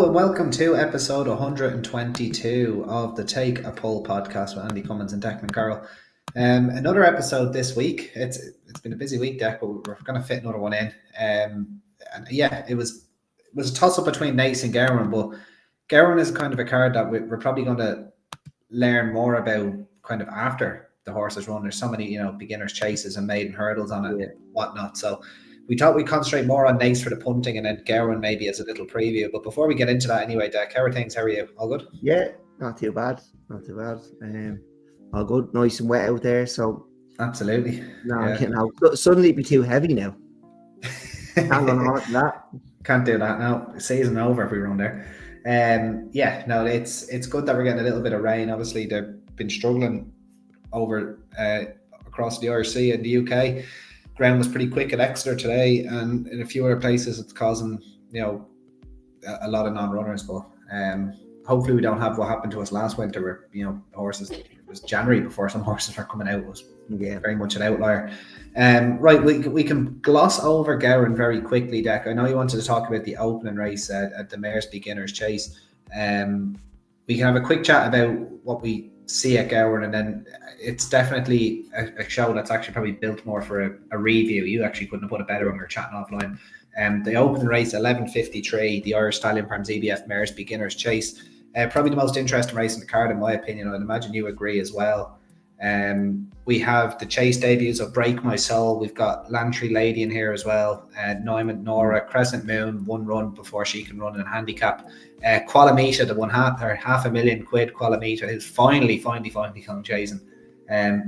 and welcome to episode 122 of the Take a Poll podcast with Andy Cummins and Declan Carroll. Another episode this week. It's been a busy week, Dec, but we're going to fit another one in. And yeah, it was a toss-up between Naas and Gowran, but Gowran is kind of a card that we're probably going to learn more about kind of after the horses run. There's so many, beginners chases and maiden hurdles on it and whatnot. So we thought we'd concentrate more on Naas for the punting and then Gowran maybe as a little preview. But before we get into that anyway, Dec, how are things? How are you? All good? Yeah, not too bad. All good. Nice and wet out there. So absolutely. Suddenly it'd be too heavy now. Can't run harder than that. Can't do that now. Season over if we run there. It's good that we're getting a little bit of rain. Obviously, they've been struggling over across the Irish Sea and the UK. Ground was pretty quick at Exeter today, and in a few other places it's causing a lot of non-runners. But hopefully we don't have what happened to us last winter, where horses. It was January before some horses were coming out. It was very much an outlier. Right, we can gloss over Gowran very quickly, Dec. I know you wanted to talk about the opening race at the Mare's Beginner's Chase. We can have a quick chat about what we see at Gowran, and then it's definitely a show that's actually probably built more for a review. You actually couldn't have put it better when we were chatting offline. The opening race, 11:53, the Irish Stallion Farms EBF Mare's Beginner's Chase. Probably the most interesting race in the card, in my opinion. I'd imagine you agree as well. We have the chase debuts of Break My Soul. We've got Lantry Lady in here as well. Neumann Nora, Crescent Moon, one run before she can run in handicap. Qualamita, the £500,000 Qualamita, who's finally gone chasing.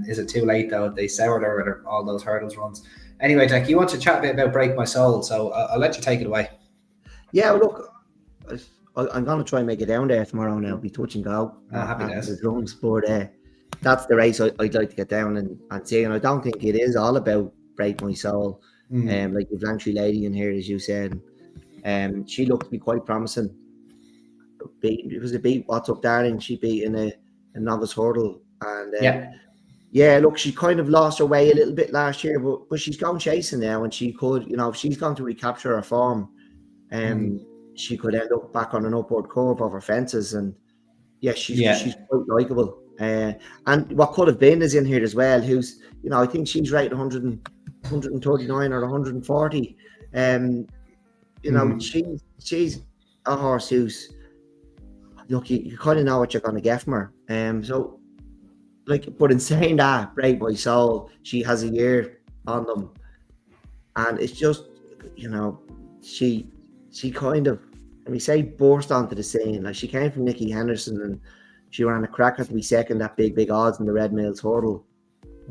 Is it too late though? They soured her with all those hurdles runs. Anyway, Dec, you want to chat a bit about Break My Soul, so I'll let you take it away. Yeah, look, I'm going to try and make it down there tomorrow now. Be touch and go. Happy days. But that's the race I'd like to get down and see. And I don't think it is all about Break My Soul. Like the Lantry Lady in here, as you said. She looked to be quite promising. It was a beat What's Up Darling. She beat in a novice hurdle. And look, she kind of lost her way a little bit last year, but she's gone chasing now, and she could, if she's going to recapture her form, she could end up back on an upward curve over fences. And she's quite likeable. And what could have been is in here as well, who's, I think she's right 139 or 140. She's a horse who's, look, you kind of know what you're going to get from her. But in saying that, Break My Soul, she has a year on them. And it's just, she kind of, let me say, burst onto the scene. Like, she came from Nicky Henderson and she ran a cracker to be second at big odds in the Red Mills hurdle.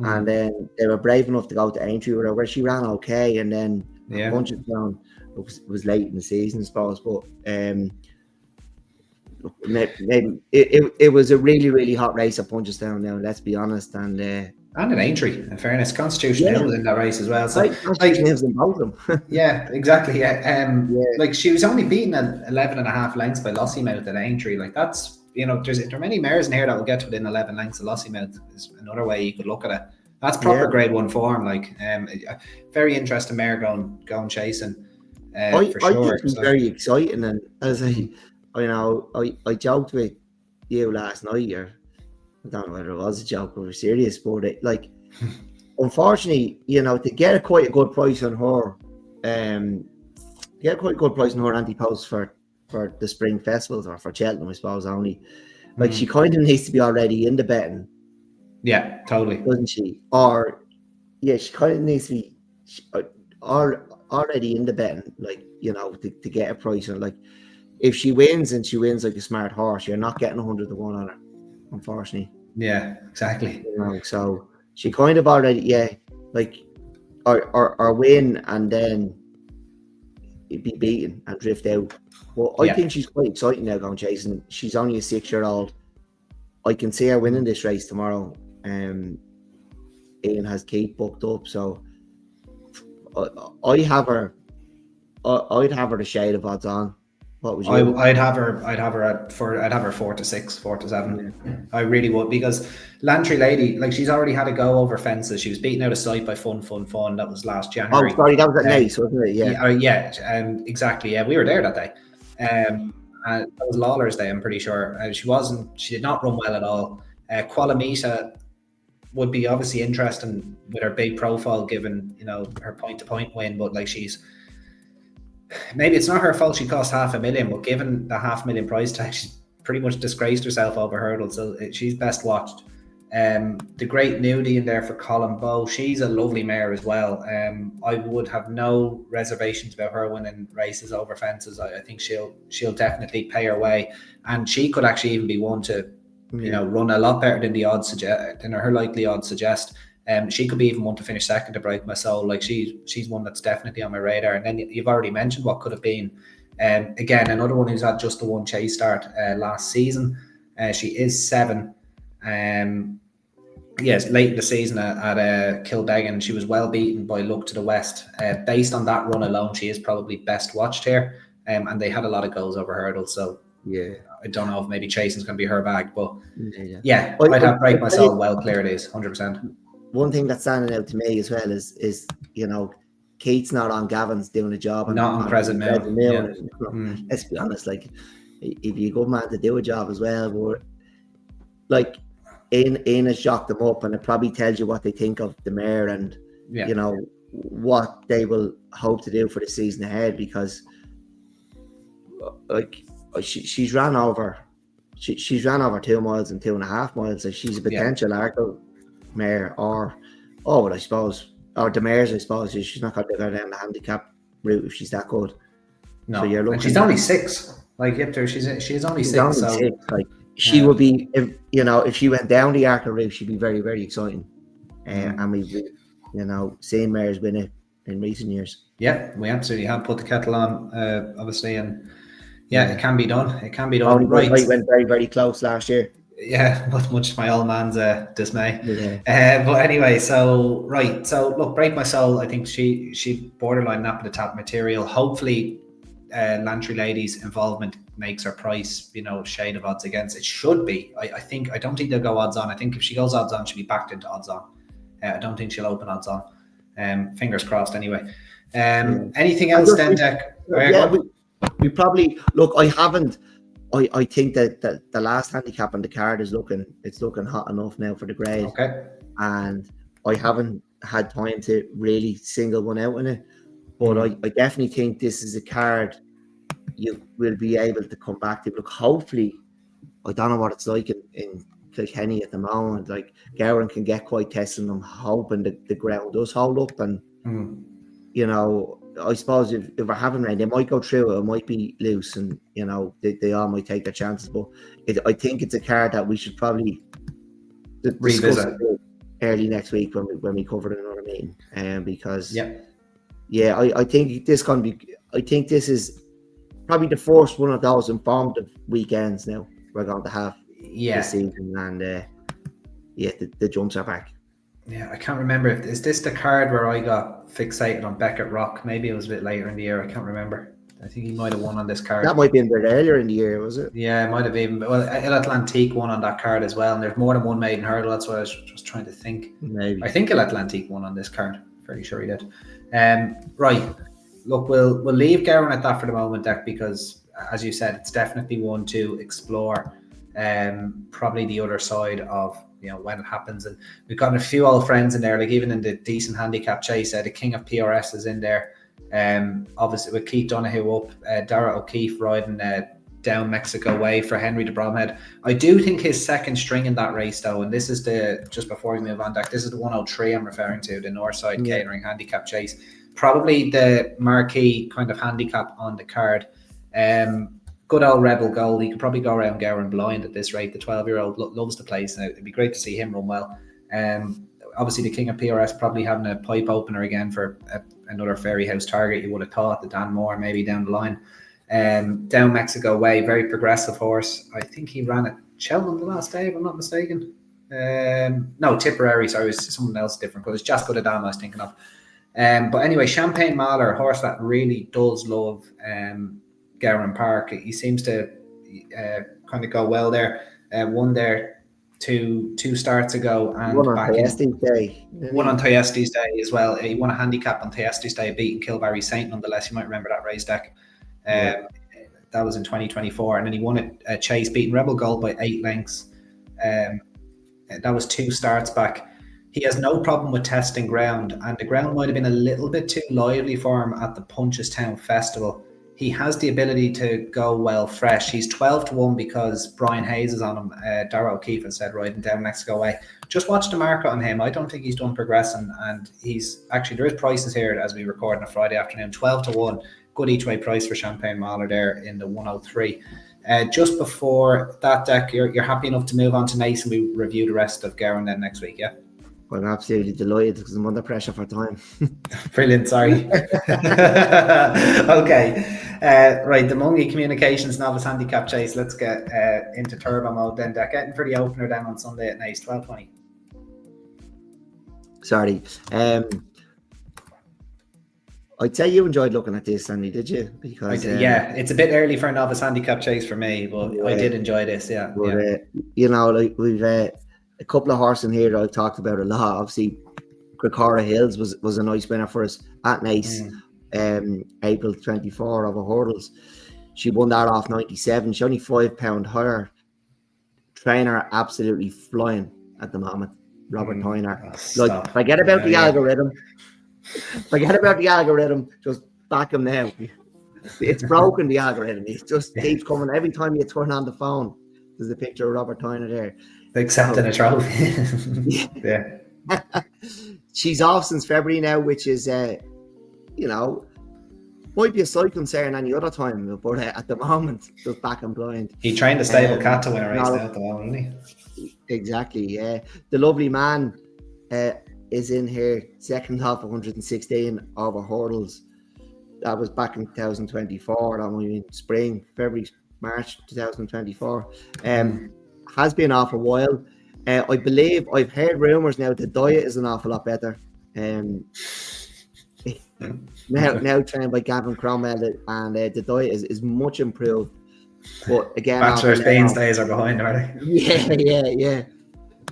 And then they were brave enough to go to Aintree with her, where she ran okay. And then a bunch of down, it was late in the season, I suppose. But it was a really, really hot race at Punchestown now, let's be honest. And an Aintree, in fairness. Constitution Hill in that race as well. So, Constitution Hill's in both of them. Yeah, exactly. Like, she was only beaten at 11.5 lengths by Lossiemouth at Aintree. Like, that's, there are many mares in here that will get to within 11 lengths of Lossiemouth. Is another way you could look at it. That's proper Grade 1 form. Like, very interesting mare going chasing. For sure. I think it's very exciting, and as I joked with you last night, or I don't know whether it was a joke or serious, but unfortunately, to get quite a good price on her, anti-post for the spring festivals, or for Cheltenham, I suppose, only. Like, she kind of needs to be already in the betting. Yeah, totally. Doesn't she? Or, she kind of needs to be already in the betting, like, to get a price on. Like, if she wins, and she wins like a smart horse, you're not getting 100 to 1 on her, unfortunately. Yeah, exactly. So she kind of already, or win and then be beaten and drift out. Well, I think she's quite exciting now going chasing. She's only a 6-year-old. I can see her winning this race tomorrow. Ian has Keith booked up, so I have her. I'd have her a shade of odds on. What would you? I'd have her 4 to 6, 4 to 7. Yeah. I really would, because Lantry Lady, like, she's already had a go over fences. She was beaten out of sight by Fun. That was last January. Oh, sorry, that was at Naas, wasn't it? Yeah. Exactly. Yeah, we were there that day. That was Lawler's day, I'm pretty sure. She did not run well at all. Qualamita would be obviously interesting with her big profile, given her point-to-point win, but like maybe it's not her fault she cost $500,000, but given the $500,000 price tag, she's pretty much disgraced herself over hurdles, so she's best watched. The great nudie in there for Colin Bow. She's a lovely mare as well. I would have no reservations about her winning races over fences. I think she'll definitely pay her way, and she could actually even be one to run a lot better than the odds suggest, than her likely odds suggest. She could be even one to finish second to Break My Soul. Like she's one that's definitely on my radar. And then you've already mentioned what could have been. Again, another one who's had just the one chase start last season. She is 7. Yes, late in the season at Kilbeggan, she was well beaten by Look to the West. Based on that run alone, she is probably best watched here. And they had a lot of goals over hurdles. So yeah, I don't know if maybe chasing's going to be her bag, but I'd But have Break My Soul well clear. It is 100%. One thing that's standing out to me as well is Kate's not on Gavin's doing a job. Not on Crescent Mill. Yeah. Let's be honest, like if you go man to do a job as well, but like Ian has shocked them up, and it probably tells you what they think of the mare and what they will hope to do for the season ahead, because like she's ran over 2 miles and 2.5 miles, so she's a potential Argo mare, or I suppose, or the mares, I suppose. She's not going to go down the handicap route if she's that good. No, so and she's only 6. Like she's only 6. So 6. Like she would be, if she went down the Argo route, she'd be very, very exciting. And we've seen mares win it in recent years. Yeah, we absolutely have put the kettle on, obviously, and it can be done. It can be done. Right, went very, very close last year. Yeah, not much to my old man's dismay. Yeah. But anyway, so look, Break My Soul, I think she borderline nap at the top material. Hopefully Lantry Lady's involvement makes her price, shade of odds against. It should be. I don't think they'll go odds on. I think if she goes odds on, she'll be backed into odds on. I don't think she'll open odds on. Fingers crossed anyway. Anything else then, Dec? We probably look. I think that the last handicap on the card is looking hot enough now for the grade. Okay. And I haven't had time to really single one out in it, but I definitely think this is a card you will be able to come back to. Look, hopefully, I don't know what it's like in Kilkenny at the moment. Like Gowran can get quite testing. I'm hoping that the ground does hold up, and I suppose if we're having rain, they might go through it might be loose, and they all might take their chances. But I think it's a card that we should probably revisit early next week when we cover it in another meeting. Because I think this is probably the first one of those informative weekends now we're going to have this season, and the jumps are back. Yeah, I can't remember. Is this the card where I got fixated on Beckett Rock? Maybe it was a bit later in the year. I can't remember. I think he might have won on this card. That might have been a bit earlier in the year, was it? Yeah, it might have even. Well, El Atlantique won on that card as well, and there's more than one maiden hurdle. That's what I was just trying to think. Maybe. I think El Atlantique won on this card. Fairly sure he did. Right. Look, we'll leave Gowran at that for the moment, Dec, because as you said, it's definitely one to explore. Probably the other side of when it happens, and we've got a few old friends in there, like even in the decent handicap chase, the King of PRS is in there, obviously with Keith Donoghue up, Dara O'Keefe riding down Mexico way for Henry de Bromhead. I do think his second string in that race though, and this is just before we move on, Dec, this is the 103 I'm referring to, the Northside Catering handicap chase, probably the marquee kind of handicap on the card. Good old Rebel Gold. He could probably go around Gowran blind at this rate. The 12-year-old loves the place, and it'd be great to see him run well. Obviously, the King of PRS probably having a pipe opener again for another Fairy House target. You would have thought the Dan Moore maybe down the line. Down Mexico way, very progressive horse. I think he ran at Cheltenham the last day, if I'm not mistaken. No, Tipperary. Sorry, it was someone else different. But it's just Good Adam I was thinking of. But anyway, Champagne Mahler, a horse that really does love Gowran Park. He seems to kind of go well there. Won there two starts ago, and won on Thyestes Day. Won on Thyestes Day as well. He won a handicap on Thyestes Day, beating Kilbarry Saint nonetheless. You might remember that race, Dec. That was in 2024, and then he won a chase, beating Rebel Gold by 8 lengths. That was 2 starts back. He has no problem with testing ground, and the ground might have been a little bit too lively for him at the Punchestown Festival. He has the ability to go well fresh. He's 12-1 because Brian Hayes is on him. Darragh O'Keefe has said riding down Mexico way. Just watch the market on him. I don't think he's done progressing, and he's actually, there is prices here as we record on a Friday afternoon. 12-1, good each way price for Champagne Mahler there in the 103. Just before that, Dec, you're happy enough to move on to Naas, and we review the rest of Gowran then next week, yeah? I'm absolutely delighted because I'm under pressure for time. Brilliant, sorry. Okay. Right, the Mungie Communications Novice Handicap Chase. Let's get into turbo mode then, Dec. Getting for the opener then on Sunday at Naas, 12:20. Sorry. I'd say you enjoyed looking at this, Andy, did you? Because yeah, it's a bit early for a novice handicap chase for me, but I did enjoy this, yeah. But, you know, like we've a couple of horses in here that I've talked about a lot. Obviously, Cricora Hills was a nice winner for us at Naas, April 24 over hurdles. She won that off 97. She's only £5 higher. Trainer absolutely flying at the moment. Robert Tyner. Forget about the algorithm. Forget about the algorithm. Just back him now. It's broken, the algorithm. It just keeps coming. Every time you turn on the phone, there's a picture of Robert Tyner there. Accepting a trophy. Yeah. She's off since February now, which is, you know, might be a slight concern any other time, but at the moment, just back and blind. He trained a stable cat to win a race now at the moment, didn't he? Exactly, yeah. The lovely man is in here, second half 116 over hurdles. That was back in 2024. That was in spring, February, March 2024. Has been off a while. I believe I've heard rumours now the diet is an awful lot better. Now trained by Gavin Cromwell, and the diet is much improved. But again, Bachelor's Beans days are behind, are they? Yeah.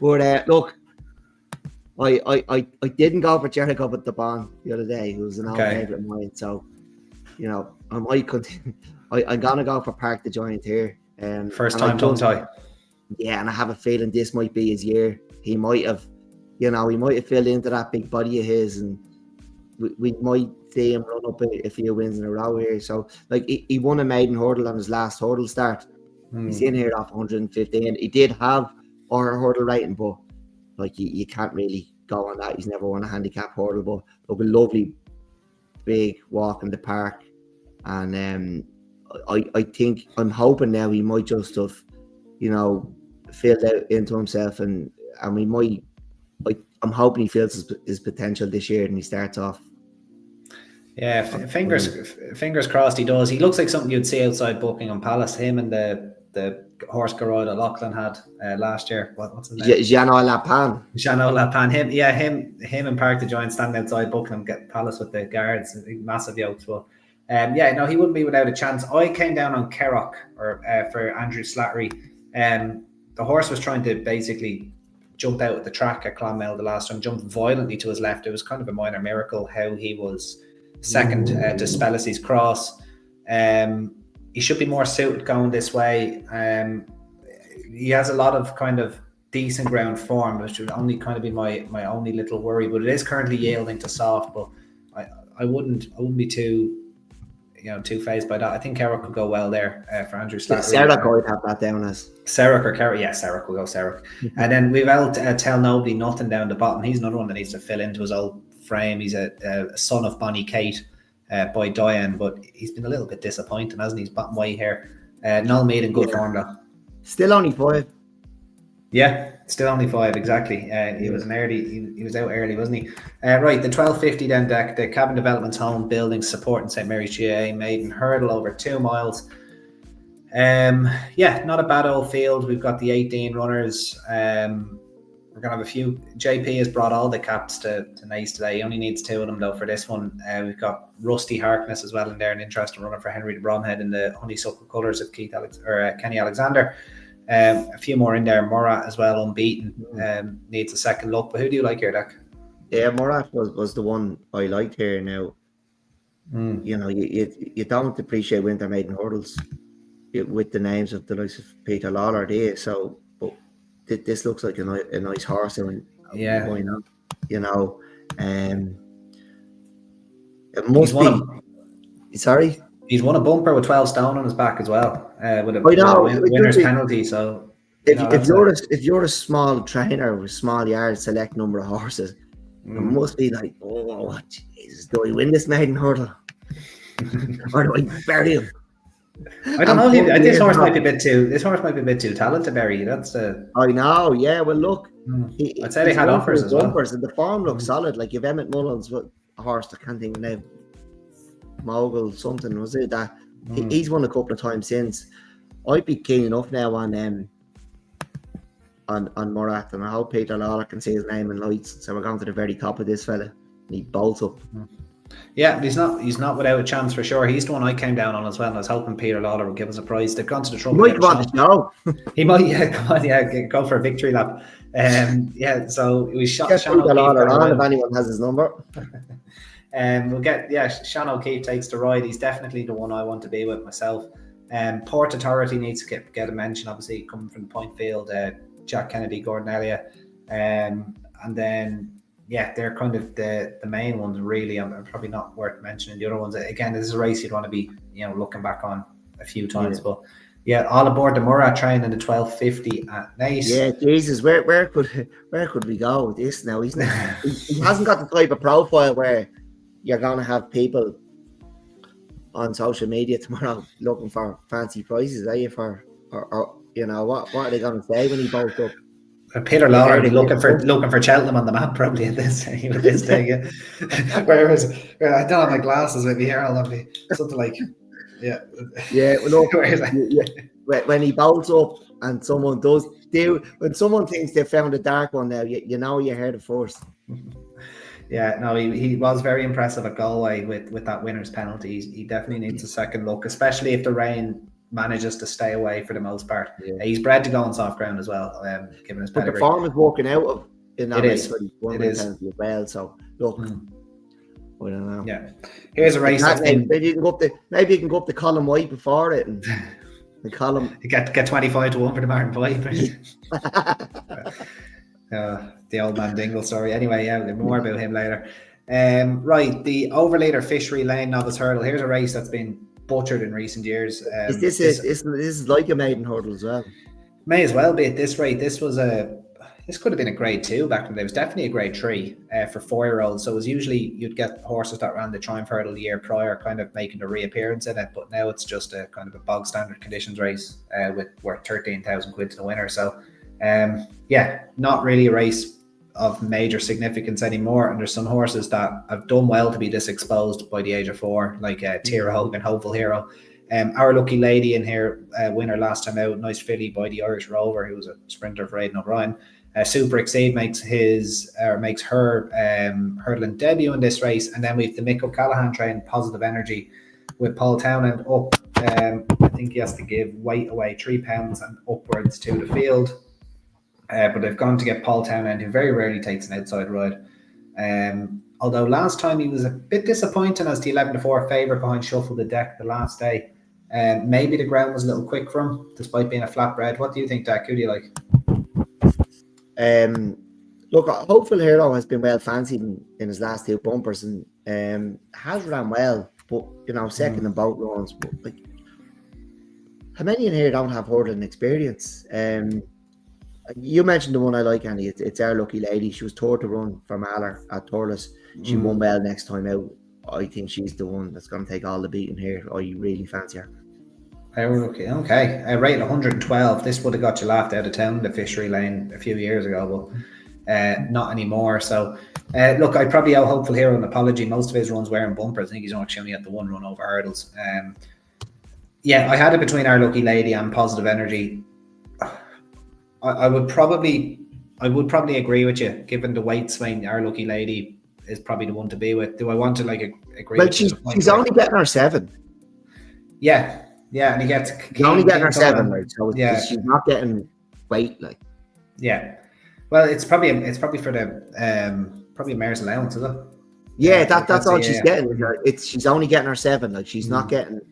But look, I didn't go for Jericho with the bond the other day, who was an old favourite of mine. So, you know, I might continue. I'm gonna go for Park the Giant here. First time tongue tie. Yeah, and I have a feeling this might be his year. He might have filled into that big body of his, and we might see him run up a few wins in a row here. So, like, he won a maiden hurdle on his last hurdle start. He's in here off 115. He did have our hurdle rating, but like you can't really go on that. He's never won a handicap hurdle, but look, a lovely big walk in the park. And I think I'm hoping now he might just have, you know, filled out into himself, and we might. I'm hoping he feels his potential this year and he starts off. Yeah, fingers crossed he does. He looks like something you'd see outside Buckingham Palace. Him and the horse Garroy Lachlan had last year. What's his name? Jeannot Lapin. Jeannot Lapin. Him and Park the Giant standing outside Buckingham Palace with the guards, massive yokes. Well, he wouldn't be without a chance. I came down on Kerrock for Andrew Slattery. The horse was trying to basically jump out at the track at Clonmel the last time, jumped violently to his left. It was kind of a minor miracle how he was second to Spellacy's Cross. He should be more suited going this way. He has a lot of kind of decent ground form, which would only kind of be my only little worry. But it is currently yielding to soft. But I wouldn't be too phased by that. I think Kerrock could go well there for Andrew Slattery. Serach would have that down as Serach or Kerrock. Yeah, Serach will go Serach. And then we've Tell Nobody Nothing down the bottom. He's another one that needs to fill into his old frame. He's a son of Bonnie Kate by Diane, but he's been a little bit disappointing, hasn't he? He's bottom way here. Noel Maiden, good form though. Still only 5. Yeah, still only 5, exactly. He was he was out early, wasn't he? Right, the 1250 then, Dec, the Cabin Developments Home Building supporting St Mary's GA maiden hurdle over 2 miles. Not a bad old field. We've got the 18 runners. We're gonna have a few. JP has brought all the caps to Naas today. He only needs 2 of them though for this one. We've got Rusty Harkness as well in there, an interesting runner for Henry de Bromhead in the honeysuckle colours of Kenny Alexander. A few more in there. Murat as well, unbeaten. Needs a second look. But who do you like here, Dec? Yeah, Murat was the one I liked here now. You know, you don't appreciate winter maiden hurdles. with the names of the likes of Peter Lawler there. So, but this looks like a nice horse, and why not? You know, it must be. Sorry, he's won a bumper with 12 stone on his back as well, with a winner's penalty. So if you're a small trainer with small yards, select number of horses, it must be like, oh Jesus, do I win this maiden hurdle, or do I bury him? I don't know. This horse might be a bit too talented to bury. That's I know. Yeah. Well, look, I'd say they had offers as well. And the form looks solid. Like you've Emmett Mullins, a horse I can't think of now. Mogul something, was it that? He's won a couple of times since. I'd be keen enough now on Murat, and I hope Peter Lawler can see his name in lights. So we're going to the very top of this fella, and he bolts up. Yeah, he's not without a chance for sure. He's the one I came down on as well, and I was hoping Peter Lawler would give us a prize. They've gone to the trouble. He might want to know. He might, go for a victory lap. So we shot Peter Lawler on if anyone has his number. We'll get Sean O'Keefe takes the ride. He's definitely the one I want to be with myself. Port Authority needs to get a mention, obviously coming from the point field. Jack Kennedy, Gordon Elliott, and then they're kind of the main ones really. I'm probably not worth mentioning the other ones. Again, this is a race you'd want to be looking back on a few times, but all aboard the Murat train in the 1250 at Naas. Yeah, Jesus, where could we go with this now? He hasn't got the type of profile where you're gonna have people on social media tomorrow looking for fancy prizes, are you? Or what are they gonna say when he bolts up? Peter Lawler would be looking for Cheltenham on the map probably at this day. Yeah. Whereas I don't have my glasses with me here, I'll be something like when he bolts up and someone when someone thinks they found a dark one now, you heard it first. Yeah, no, he was very impressive at Galway with that winner's penalty. He definitely needs a second look, especially if the rain manages to stay away for the most part. Yeah. He's bred to go on soft ground as well, given his pedigree. But the form is working out in that race. It is as well. So look, I don't know. Yeah, here's a race. Maybe you can go up to Colin White before it and Colin get 25-1 for the Martin Pipe. The old man Dingle story. Anyway, more about him later. Right, the overlater Fishery Lane novice hurdle. Here's a race that's been butchered in recent years. This is like a maiden hurdle as well. May as well be at this rate. This could have been a grade 2 back then. There was definitely a grade 3 for 4-year-olds. So it was usually you'd get horses that ran the Triumph hurdle the year prior, kind of making a reappearance in it. But now it's just a kind of a bog standard conditions race with worth 13,000 quid to the winner. So not really a race of major significance anymore, and there's some horses that have done well to be this exposed by the age of 4, like Tira Hogan, Hopeful Hero. Our Lucky Lady in here, winner last time out, nice filly by the Irish Rover, who was a sprinter for Aidan O'Brien. Super Exceed makes her hurdling debut in this race, and then we've the Mick O'Callaghan train, Positive Energy, with Paul Townend up. I think he has to give weight away 3 pounds and upwards to the field. But they've gone to get Paul Townend, who very rarely takes an outside ride. Although last time he was a bit disappointing as the 11-4 favourite behind Shuffle the Deck the last day. Maybe the ground was a little quick for him, despite being a flatbread. What do you think, Dec? Who do you like? Look, Hopeful Hero has been well fancied in his last 2 bumpers and has ran well, but second in both runs. But how many in here don't have hurdling experience? You mentioned the one I like, Andy. It's Our Lucky Lady. She was third to run for Mahler at Thurles. She won well next time out. I think she's the one that's going to take all the beating here. I really fancy her. Okay. Rate 112. This would have got you laughed out of town, the Fishery Lane, a few years ago, but not anymore. So, look, I'd probably owe Hopeful Hero an apology. Most of his runs were in bumpers. I think he's actually only had the one run over hurdles. I had it between Our Lucky Lady and Positive Energy. I would probably agree with you, given the weight swing. Our Lucky Lady is probably the one to be with. Do I want to agree? Well, she's only getting her 7. Yeah, and he gets. She's only getting her 7, right? So she's not getting weight, like. Yeah, well, it's probably for the probably mare's allowance, is it? Yeah, that's all she's getting. She's only getting her 7. Like she's not getting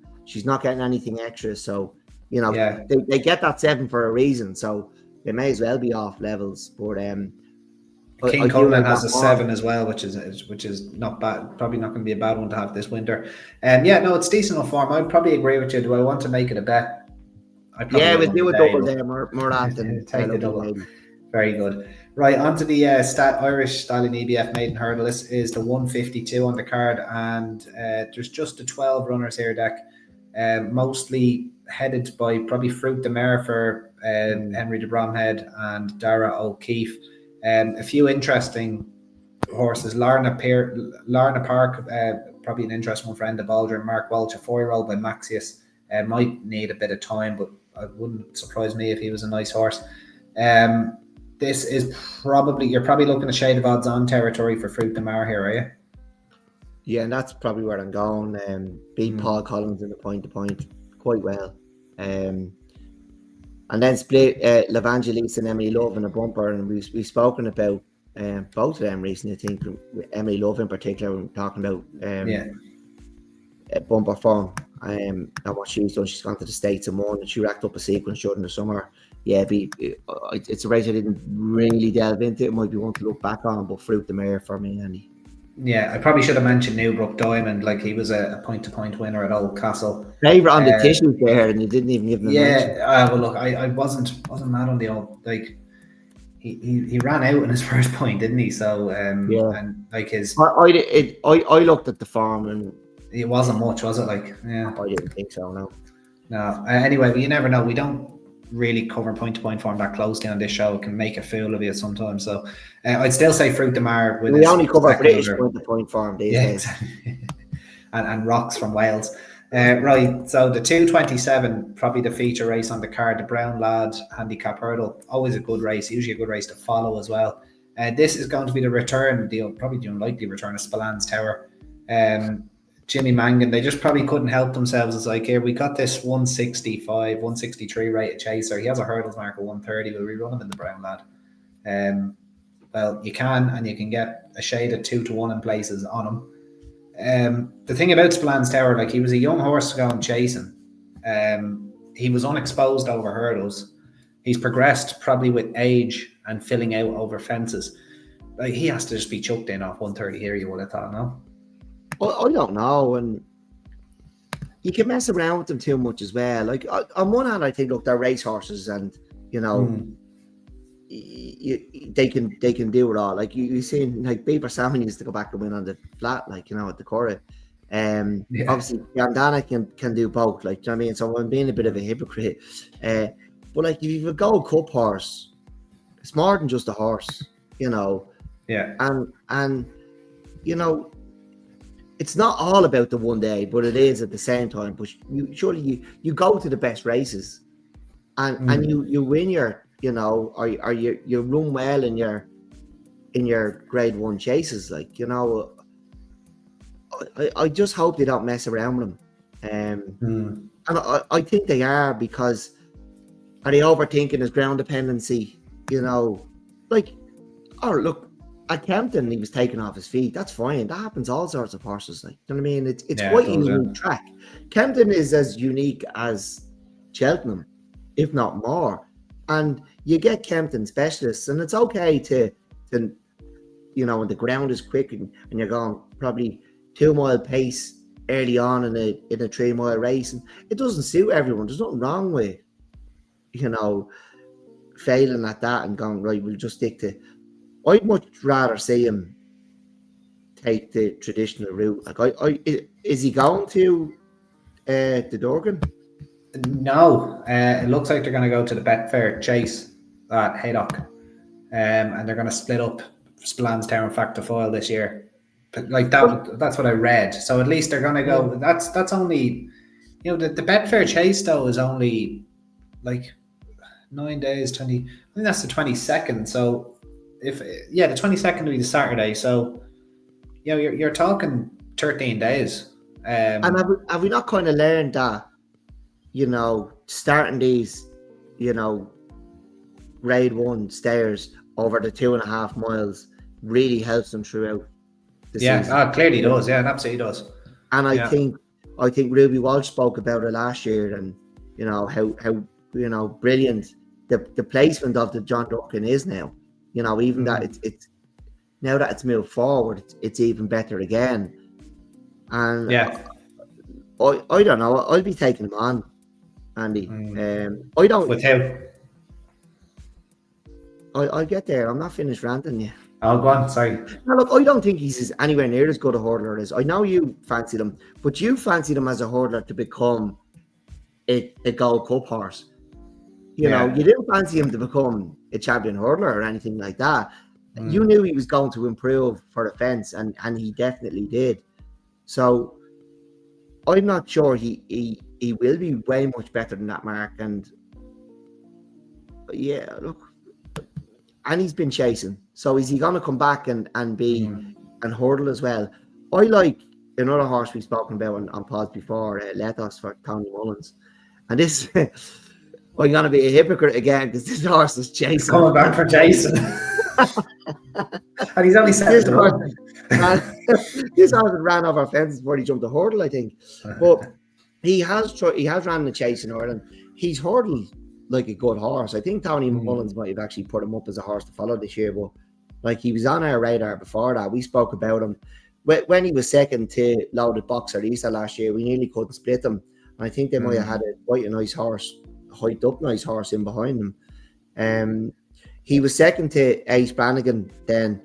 anything extra. So You know, Yeah. they get that 7 for a reason, so they may as well be off levels. But King I do Cullinan like has that a more. 7 as well, which is not bad. Probably not going to be a bad one to have this winter. Yeah, no, it's decent enough form. I'd probably agree with you. Do I want to make it a bet? I probably Yeah, will we'll on the do a day, double but there more often. take the Lovely double. lady. Very good. Right, on to the Irish Stallion EBF Maiden Hurdle. This is the 152 on the card, and there's just the 12 runners here, Dec. Mostly headed by probably Fruit de Mer for Henry de Bromhead and Dara O'Keefe. A few interesting horses. Larna Park, probably an interesting one for Enda Baldwin. Mark Welch, a 4-year-old by Maxius. Might need a bit of time, but it wouldn't surprise me if he was a nice horse. This is you're probably looking at shade of odds on territory for Fruit de Mar here, are you? Yeah, and that's probably where I'm going. Beat Paul Collins in the point-to-point quite well. And then split L'Evangeliste and Emily Love in a bumper, and we've spoken about both of them recently. I think Emily Love in particular, we're talking about bumper form and what she's done. She's gone to the States and won, and she racked up a sequence during the summer. Yeah, it's a race I didn't really delve into. It might be one to look back on, but Fruit de Mer for me, Andy. Yeah, I probably should have mentioned Newbrook Diamond. Like, he was a point-to-point winner at Old Castle. Favourite on the tissue there, and you didn't even give him a mention. Well, look, I wasn't mad on the old, like, he ran out in his first point, didn't he? So and like his, I looked at the form and it wasn't much, was it? Like, yeah, I didn't think so. No. Anyway, but you never know. We don't really cover point-to-point form that closely on this show. It can make a fool of you sometimes. So I'd still say Fruit de Mar. We only cover British point-to-point form these days. Exactly. and rocks from Wales. Right, so the 227, probably the feature race on the card, the Brown Lad handicap hurdle. Always a good race, usually a good race to follow as well. This is going to be the return, probably the unlikely return of Spillane Tower. Jimmy Mangan, they just probably couldn't help themselves. It's like, here, we got this 165, 163 rated chaser. He has a hurdles mark of 130. Will we run him in the Brown Lad? Well, you can, and you can get a shade of 2-1 in places on him. The thing about Spillane Tower, like, he was a young horse going chasing. He was unexposed over hurdles. He's progressed probably with age and filling out over fences. Like, he has to just be chucked in off 130 here, you would have thought, no? I don't know, and you can mess around with them too much as well. Like, on one hand, I think, look, they're race horses, and you know, they can do it all. Like you seen, like Beaver Salmon used to go back and win on the flat, like, you know, at the Curragh. Obviously, Gandana can do both. Like, do you know what I mean? So I'm being a bit of a hypocrite. But like, if you've a Gold Cup horse, it's more than just a horse, you know. Yeah. And you know, it's not all about the one day, but it is at the same time. But you go to the best races, and you win your, you know, or you run well in your Grade 1 chases. Like, you know, I just hope they don't mess around with them. And I think they are, because are they overthinking his ground dependency? You know, like, oh, look, at Kempton, he was taken off his feet. That's fine. That happens all sorts of horses. Like, you know what I mean? It's quite a unique track. Kempton is as unique as Cheltenham, if not more. And you get Kempton specialists, and it's okay to you know, when the ground is quick and you're going probably 2-mile pace early on in a 3-mile race, and it doesn't suit everyone. There's nothing wrong with, you know, failing at that and going, right, we'll just stick to. I'd much rather see him take the traditional route. Like, is he going to the Durgan? No, it looks like they're going to go to the Betfair Chase at Haydock, and they're going to split up Spillane Tower and Factor Foil this year. But like that's what I read. So at least they're going to go. That's only, you know, the Betfair Chase though is only like 9 days. 20. I think that's the 22nd. So the 22nd will be the Saturday. So, you know, you're talking 13 days. And have we not kind of learned that, you know, starting these, you know, Grade 1 stairs over the 2.5 miles really helps them throughout the season? Clearly does. Yeah, it absolutely does. And I think Ruby Walsh spoke about it last year, and how brilliant the placement of the John Durkin is now. Even that it's now that it's moved forward, it's even better again. And I don't know. I'll be taking him on, Andy. I don't. With who? I'll get there. I'm not finished ranting yet. Oh, go on. Sorry. Now, look, I don't think he's anywhere near as good a hurdler as I know you fancied him, but you fancied him as a hurdler to become a Gold Cup horse. You didn't fancy him to become a champion hurdler or anything like that. You knew he was going to improve for the fence, and he definitely did. So I'm not sure he will be way much better than that mark. And yeah, look, and he's been chasing. So is he going to come back and be and hurdle as well? I like another horse we've spoken about on pods before, Lethos for Tony Mullins. And this, I'm going to be a hypocrite again because this horse is chasing. Coming back for Jason. And he's only set this horse ran over fences before he jumped the hurdle, I think. But he has ran the chase in Ireland. He's hurdled like a good horse. I think Tony Mullins might have actually put him up as a horse to follow this year, but like he was on our radar before that. We spoke about him when he was second to Loaded Boxer Lisa last year. We nearly couldn't split him. And I think they might have had quite a nice horse, hyped up nice horse in behind him. He was second to Ace Brannigan then.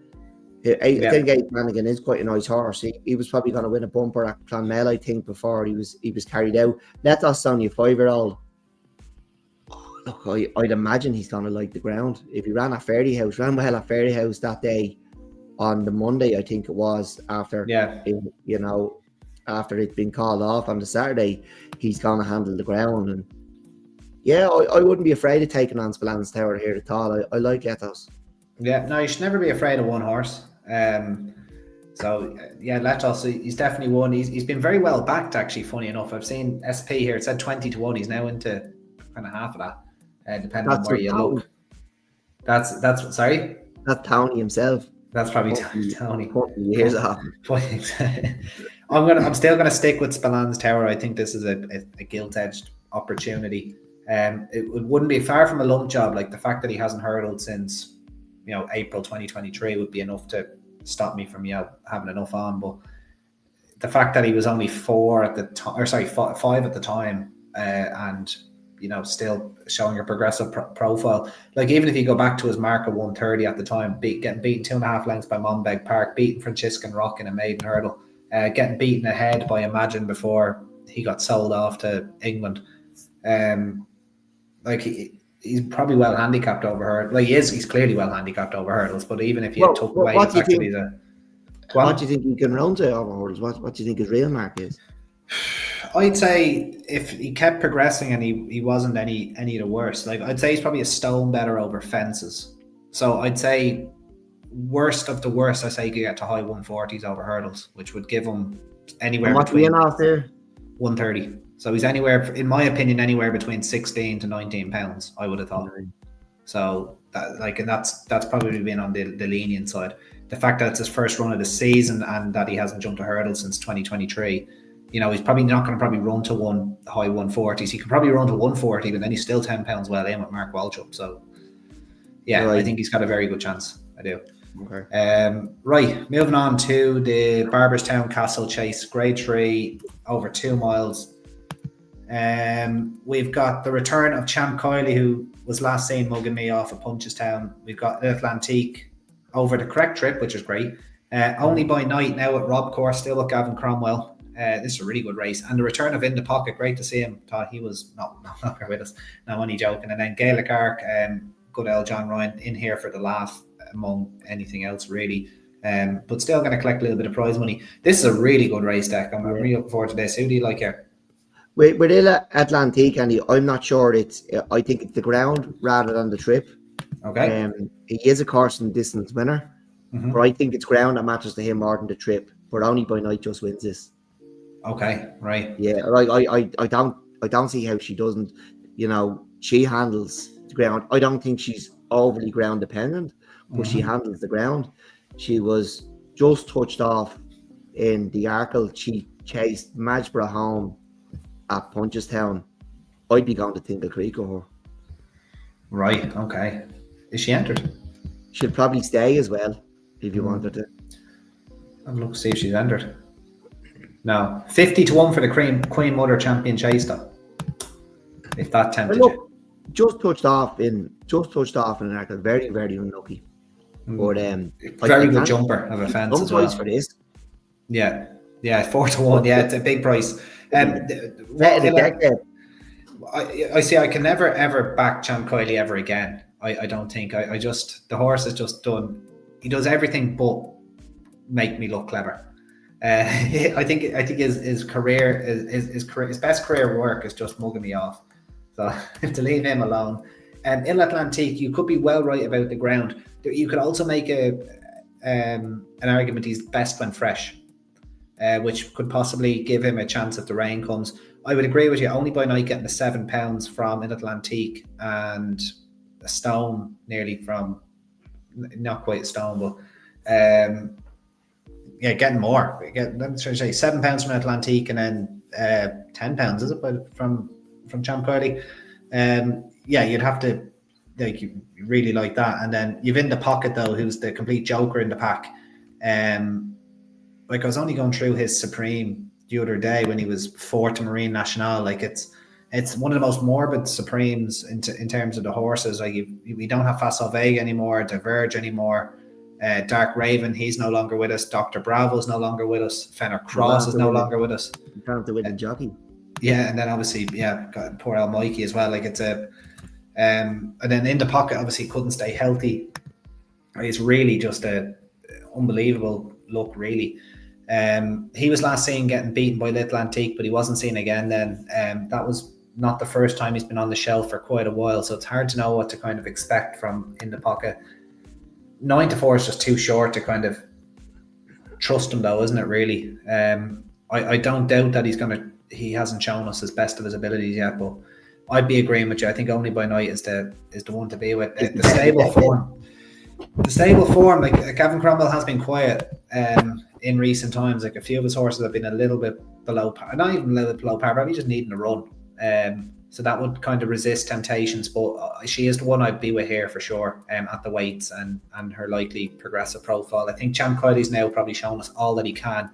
I think Ace Brannigan is quite a nice horse. He was probably going to win a bumper at Clonmel, I think, before he was carried out. Let us only a 5-year-old. Look, I'd imagine he's going to like the ground. If he ran well at Fairyhouse that day on the Monday, I think it was, after after it'd been called off on the Saturday, he's going to handle the ground. And yeah, I wouldn't be afraid of taking on Spillane Tower here at all. I like Lethos. Yeah, no, you should never be afraid of one horse. Lethos, he's definitely one. He's been very well backed, actually, funny enough. I've seen SP here, it said 20-1. He's now into kind of half of that. Depending on where you look. That's sorry? That's Tony himself. That's probably Tony. Years off. I'm still gonna stick with Spillane Tower. I think this is a gilt-edged opportunity. It wouldn't be far from a lump job. Like the fact that he hasn't hurdled since April 2023 would be enough to stop me from having enough on. But the fact that he was only 5 at the time, and still showing a progressive profile. Like even if you go back to his mark of 130 at the time, getting beaten 2.5 lengths by Monbeg Park, beating Franciscan Rock in a maiden hurdle, getting beaten ahead by Imagine before he got sold off to England. He's probably well handicapped over hurdles. Like he's clearly well handicapt over hurdles. But even if you took away the fact that he's what do you think he can run to over hurdles? What do you think his real mark is? I'd say if he kept progressing and he wasn't any of the worst, like I'd say he's probably a stone better over fences. So I'd say worst of the worst, I say he could get to high 140s over hurdles, which would give him anywhere between 130. So he's anywhere, in my opinion, anywhere between 16 to 19 pounds, I would have thought. So that's probably been on the lenient side. The fact that it's his first run of the season and that he hasn't jumped a hurdle since 2023. He's probably not going to run to high 140s. He could probably run to 140, but then he's still 10 pounds well in with Mark Waltrip. So, I think he's got a very good chance. I do. Okay. Right, moving on to the Barberstown Castle Chase, Grade 3, over 2 miles. We've got the return of Champ Kiley, who was last seen mugging me off at Punchestown. We've got Atlantique over the correct trip, which is great. Only by night now at Rob Course, still with Gavin Cromwell. This is a really good race. And the return of In the Pocket, great to see him. Thought he was not here with us. No, only joking. And then Gaelic Arc, good old John Ryan in here for the laugh among anything else, really. But still going to collect a little bit of prize money. This is a really good race, Dec. I'm really looking forward to this. Who do you like here? With Atlantique, Andy, I'm not sure. I think it's the ground rather than the trip. Okay. He is a course and distance winner, but I think it's ground that matters to him more than the trip. But only by night just wins this. Okay, right. Yeah, I don't see how she doesn't. She handles the ground. I don't think she's overly ground dependent, but she handles the ground. She was just touched off in the Arkle. She chased Magborough home at Punchestown I'd be going to Tingle Creek or her. Right, okay. Is she entered? She'll probably stay as well if you want her to. Have a look, see if she's entered. No. 50-1 for the Queen Mother Champion Chase, though. If that tempted you. Just touched off in an article. Very, very unlucky. But very good jumper of a fence as well. Price for this. Yeah, 4-1. Yeah, it's a big price. I see. I can never ever back Champ Kiley ever again. I don't think. I just, the horse has just done. He does everything but make me look clever. I think his career, his best career work is just mugging me off. So to leave him alone. In Atlantique, you could be well right about the ground. You could also make an argument he's best when fresh, which could possibly give him a chance if the rain comes. I would agree with you. Only by night getting the £7 from In Atlantique and a stone nearly from, not quite a stone, but getting more. I'm trying to say £7 from Atlantique and then £10, is it, from Champ Kiley? You'd have to, like, you really like that. And then you've In the Pocket, though, who's the complete joker in the pack. Like, I was only going through his Supreme the other day when he was fourth to Marine Nationale. Like, it's one of the most morbid Supremes in terms of the horses. Like, we don't have Facile Vega anymore, Diverge anymore. Dark Raven, he's no longer with us. Dr. Bravo's no longer with us. Fenner Cross is no longer with us. Can't do it in jockey. Yeah, and then obviously, got poor El Mikey as well. Like, it's a, and then In the Pocket obviously couldn't stay healthy. It's really just a unbelievable look, really. He was last seen getting beaten by Little Antique, but he wasn't seen again then. That was not the first time he's been on the shelf for quite a while, so it's hard to know what to kind of expect from In the Pocket. 9-4 is just too short to kind of trust him, though, isn't it, really? I don't doubt that he hasn't shown us his best of his abilities yet, but I'd be agreeing with you. I think Only by Night is the one to be with. The stable form. The stable form, like, Gavin Cromwell has been quiet in recent times. Like, a few of his horses have been a little bit below par, not even a little bit below par, probably just needing a run. So that would kind of resist temptations, but she is the one I'd be with here for sure, at the weights and her likely progressive profile. I think Champ Kiley's now probably shown us all that he can,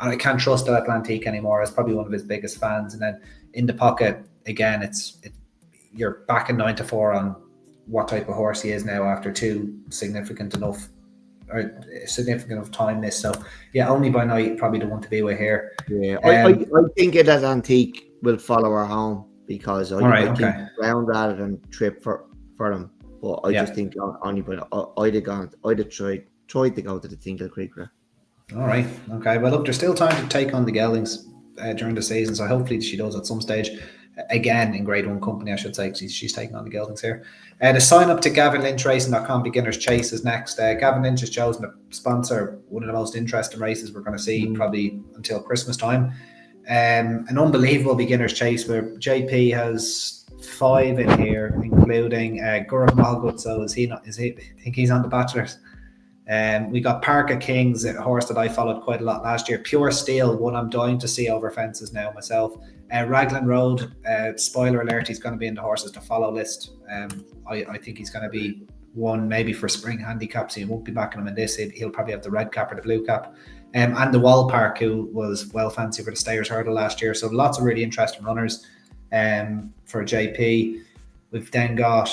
and I can't trust Atlantique anymore. It's probably one of his biggest fans. And then In the Pocket, again, you're back in 9-4 on what type of horse he is now after two significant enough time missed. So yeah, Only by Night probably the one to be with here. Yeah, I think that Antique will follow her home because I think round rather than trip for him. But I just think Only by Night, I'd have tried to go to the Tingle Creek route. All right, okay. Well, look, there's still time to take on the geldings during the season, so hopefully she does at some stage. Again, in Grade 1 company, I should say, because she's taking on the geldings here. The sign up to GavinLynchRacing.com Beginners Chase is next. Gavin Lynch has chosen to sponsor one of the most interesting races we're going to see probably until Christmas time. An unbelievable Beginners Chase where JP has 5 in here, including Gowran Park. So is he? I think he's on the Bachelors. We got Park of Kings, a horse that I followed quite a lot last year. Pure Steel, one I'm dying to see over fences now myself. Raglan Road, spoiler alert, he's going to be in the horses to follow list. I think he's going to be one maybe for spring handicaps. He won't be backing him in this. He'll probably have the red cap or the blue cap. And the Wall Park, who was well fancy for the Stayers Hurdle last year. So lots of really interesting runners for JP. We've then got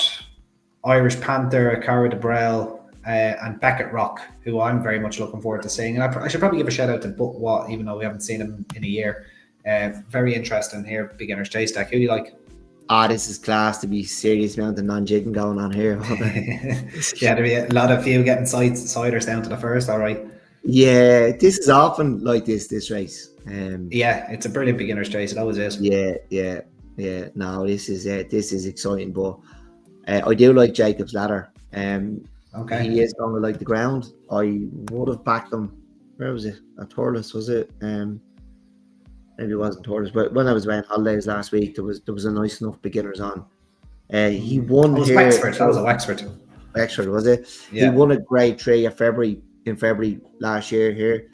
Irish Panther, Cara de Brel, and Beckett Rock, who I'm very much looking forward to seeing. And I should probably give a shout out to But What, even though we haven't seen him in a year. Very interesting here, Beginner's Chase Deck. Who do you like? This is class to be serious amount of non-jigging going on here. Yeah, there'll be a lot of you getting siders down to the first, all right. Yeah, this is often like this race. Yeah, it's a brilliant Beginner's Chase. It always is. Yeah. No, this is exciting, but I do like Jacob's Ladder. Okay. He is going to like the ground. I would have backed him. Where was it? At Torres, was it? Maybe it wasn't Torres, but when I was away on holidays last week, there was a nice enough beginners on. He won. It was Wexford. That was a Wexford. Wexford, was it? Yeah. He won a Grade 3 in February last year here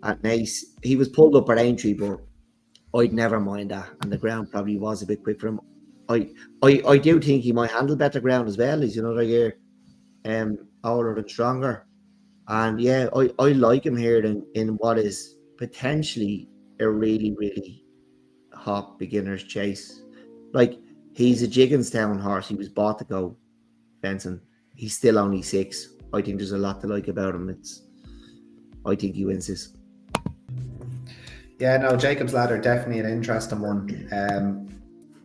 at Naas. He was pulled up at Aintree, but I'd never mind that, and the ground probably was a bit quick for him. I do think he might handle better ground as well. He's another year older and stronger. And yeah, I like him here in what is potentially a really, really hot beginner's chase. Like, he's a Jigginstown horse. He was bought to go Benson. He's still only 6. I think there's a lot to like about him. I think he wins this. Yeah, no, Jacob's Ladder, definitely an interesting one.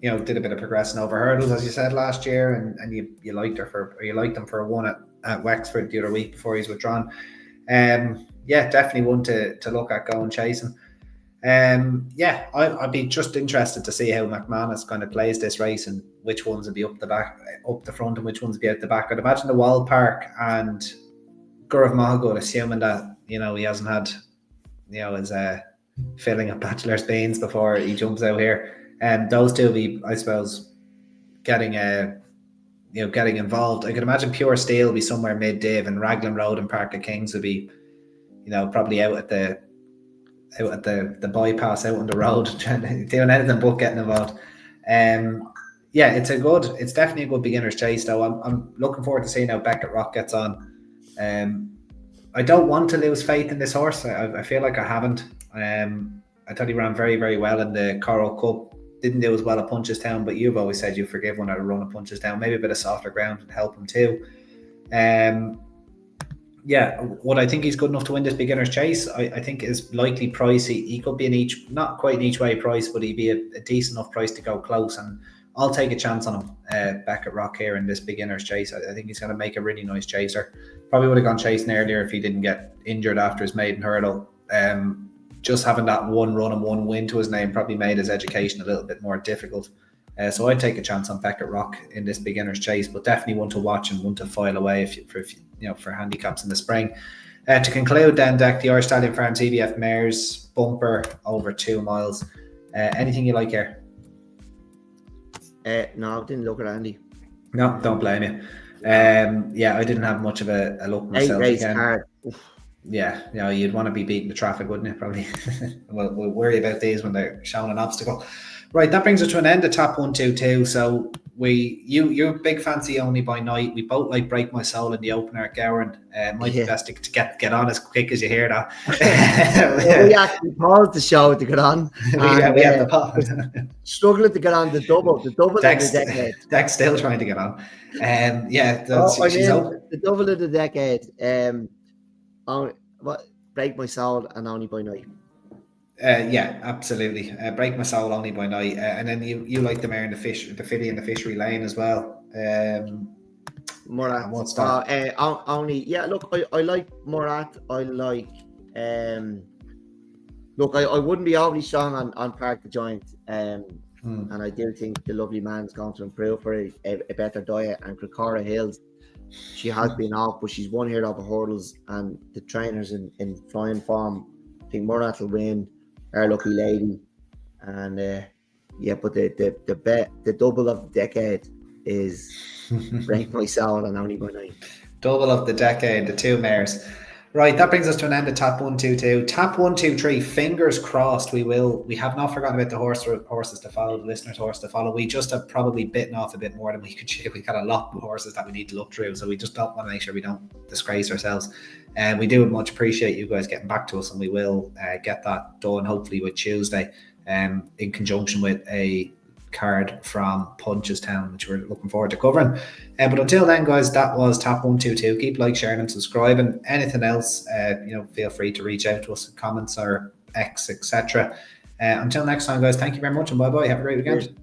Did a bit of progressing over hurdles, as you said, last year, and you liked him for a one at Wexford the other week before he's withdrawn. Definitely one to look at going chasing. I'd be just interested to see how McManus kind of plays this race and which ones will be up the front and which ones will be out the back. I'd imagine the Wild Park and Gaurav Mahagood, assuming that he hasn't had his filling of bachelor's beans before he jumps out here. And those two will be, I suppose, getting involved. I can imagine Pure Steel will be somewhere mid-div, and Raglan Road and Park of Kings will be, probably out at the bypass, out on the road, doing anything but getting involved. It's definitely a good beginner's chase, though. I'm looking forward to seeing how Beckett Rock gets on. I don't want to lose faith in this horse. I feel like I haven't. I thought he ran very, very well in the Coral Cup. Didn't do as well at Punchestown, but you've always said you forgive one at a run at Punchestown. Maybe a bit of softer ground would help him too. Would I think he's good enough to win this beginner's chase? I think is likely price. He could be not quite an each way price, but he'd be a decent enough price to go close. And I'll take a chance on him back at Rock here in this beginner's chase. I think he's going to make a really nice chaser. Probably would have gone chasing earlier if he didn't get injured after his maiden hurdle. Just having that one run and one win to his name probably made his education a little bit more difficult. So I'd take a chance on Beckett Rock in this beginner's chase, but definitely one to watch and one to file away for handicaps in the spring. To conclude then, Dec, the Irish Stallion Farms EBF Mares bumper over 2 miles. Anything you like here? No, I didn't look at Andy. No, don't blame you. I didn't have much of a look myself again. Yeah, you'd want to be beating the traffic, wouldn't you? Probably. we'll worry about these when they're showing an obstacle. Right, that brings us to an end of Tap 122. So you're big fancy Only by Night. We both like Break My Soul in the opener at Gowran. Might be best to get on as quick as you hear that. We actually paused the show to get on. We have to pause. Struggling to get on the double of the decade. Dec's still trying to get on. The double of the decade. Break My Soul and Only by Night. Absolutely. Break My Soul, Only by Night, and then you like the mare in the filly in the Fishery Lane as well. Murat. What's that? I like Murat. I like. I wouldn't be overly strong on Park the Giant, and I do think the lovely man's going to improve for a better diet. And Cricora Hills, she has been off, but she's won here over hurdles, and the trainers in flying form. I think Murat will win. Our Lucky Lady, and but the double of the decade is Break My Soul and Only by Night. Double of the decade, the two mares. Right, that brings us to an end of Tap 122. Tap 123, fingers crossed. We have not forgotten about the horses to follow, the listeners' horse to follow. We just have probably bitten off a bit more than we could chew. We've got a lot of horses that we need to look through, so we just don't want to make sure we don't disgrace ourselves. And we do much appreciate you guys getting back to us, and we will get that done hopefully with Tuesday, in conjunction with a card from Punchestown, which we're looking forward to covering. But until then, guys, that was Tap 122. Keep like, sharing, and subscribing. Anything else, feel free to reach out to us in comments or X, etc. Until next time, guys, thank you very much, and bye bye. Have a great weekend.